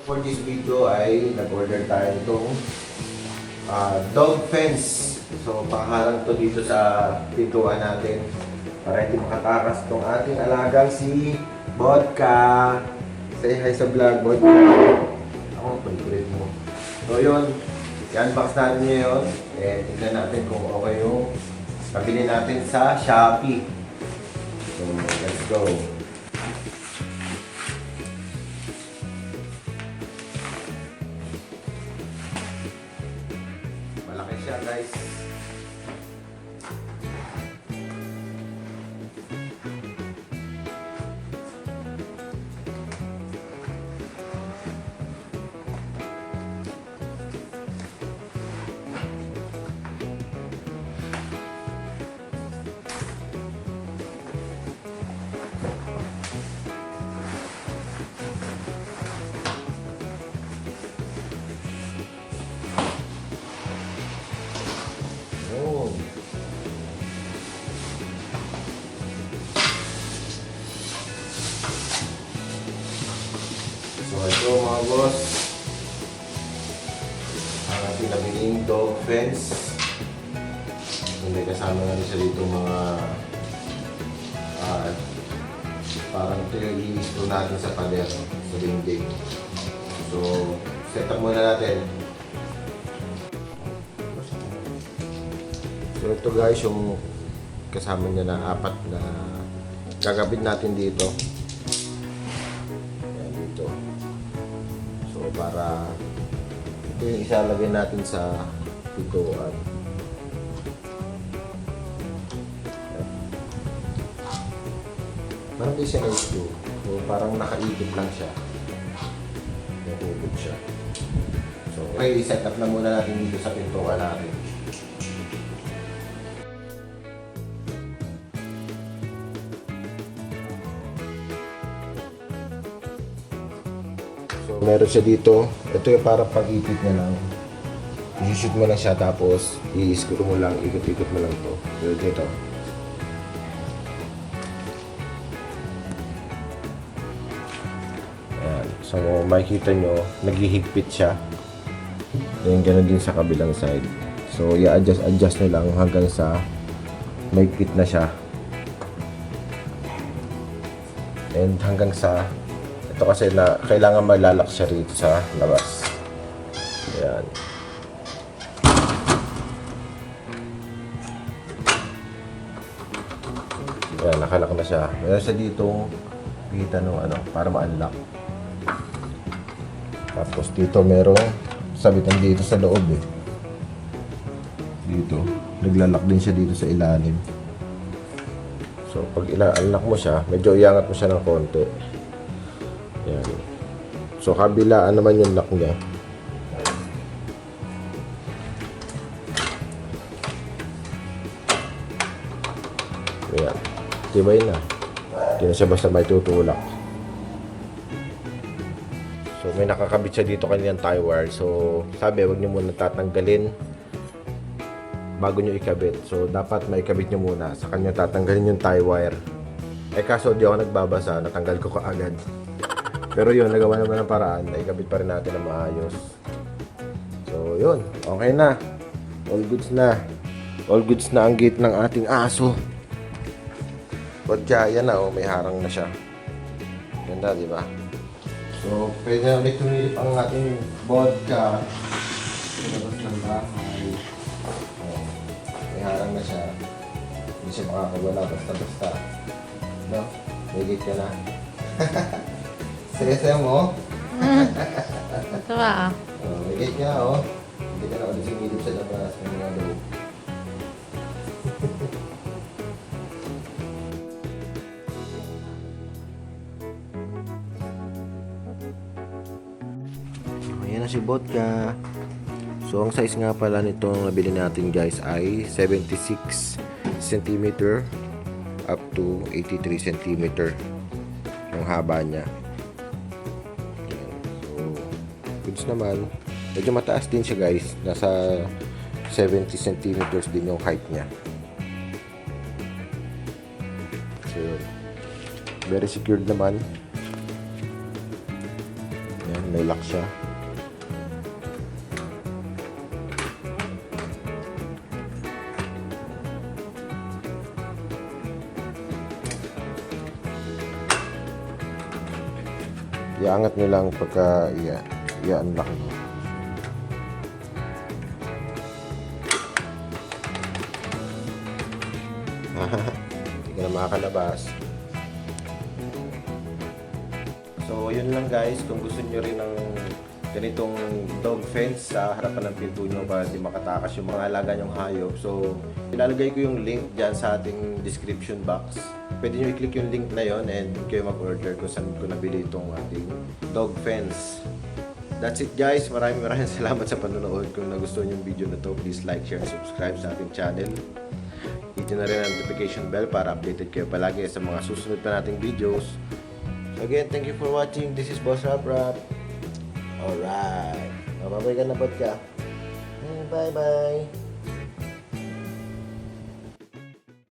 For this video ay nag-order tayo itong dog fence. So, pakaharang to dito sa pintuan natin para hindi makatakas itong ating alagang si Vodka. Say hi sa vlog, Vodka. Ako, favorite mo. So, yun. I-unbox natin ngayon. Tignan natin kung okay yung pabili natin sa Shopee. So, let's go. Malaki siya, guys. Oh. So ito mga boss, ang ating nabiling dog fence. May kasama nga rin siya dito mga parang ito yung i-install natin sa pader, sa dingding. So set up muna natin. So ito guys, yung kasama niya na apat na gagabit natin dito. Ayan dito. So para ito yung isalagay natin sa pintuan. Parang di siya na-screw. So parang nakaikot lang siya. Nakubog siya. So okay, set up na muna natin dito sa pintuan natin. So, meron siya dito. Ito yung parang pag-ipit niya lang. I-shoot mo lang siya tapos i-screw mo lang, ikot-ikot mo lang to. So, dito. Ayan. So, makikita nyo, naghihigpit siya. Ayan, ganun din sa kabilang side. So, i-adjust nyo lang hanggang sa mahigpit na siya. And hanggang sa ito kasi na kailangan malalak siya rito sa labas. Ayan. Ayan, nakalak na siya. Meron siya ditong kita ng ano, para ma-unlock. Tapos dito merong sabitan dito sa loob eh. Dito. Naglalak din siya dito sa ilalim. So, pag ila-unlock mo siya, medyo iangat mo siya ng konti. Yan. So, kabilaan naman yung lock niya. Ayan. Tibay na. Hindi na siya basta may tutulak. So, may nakakabit siya dito kanyang tie wire. So, sabi, huwag niyo muna tatanggalin bago niyo ikabit. So, dapat may ikabit niyo muna. Sa kanya tatanggalin yung tie wire. Eh, kaso di ako nagbabasa. Natanggal ko kaagad. Pero yun, nagawa naman ng paraan na ikabit pa rin natin na maayos. So, yun. Okay na. All goods na. All goods na ang gate ng ating aso. Kodya, yan na. Oh, may harang na siya. Ganda, di ba? So, pwede na ulit tumilip ang ating vodka. Sa labas ng bahay. Oh, may harang na siya. Hindi siya makakawala basta-basta. No? May gate ka na. Saya-saya mo? Ito ba? May gate nga, oh. Hindi ka na ulit sumilip sa labas ng mga loob. Ayan na si Vodka. So, ang size nga pala nito nabili natin guys ay 76 cm up to 83 cm yung haba niya. Goods naman. Medyo mataas din siya guys. Nasa 70 centimeters din yung height niya. So, very secured naman. Yan, may lock siya. Iangat nyo lang pagka i-unlock mo. Hindi ka na makakalabas. So, yun lang guys. Kung gusto nyo rin ng ganitong dog fence sa harapan ng pinto nyo para di makatakas yung mga alaga nyong hayop. So, ilalagay ko yung link dyan sa ating description box. Pwede nyo i-click yung link na yon and kayo mag-order kung saan ko nabili itong ating dog fence. That's it guys. Maraming salamat sa panonood. Kung nagustuhan yung video na to, please like, share, and subscribe sa ating channel. Hit nyo na rin ang notification bell para updated kayo palagi sa mga susunod pa nating videos. So again, thank you for watching. This is Boss Rap Rap. Alright. Mababay ka na ba't ka? Bye-bye.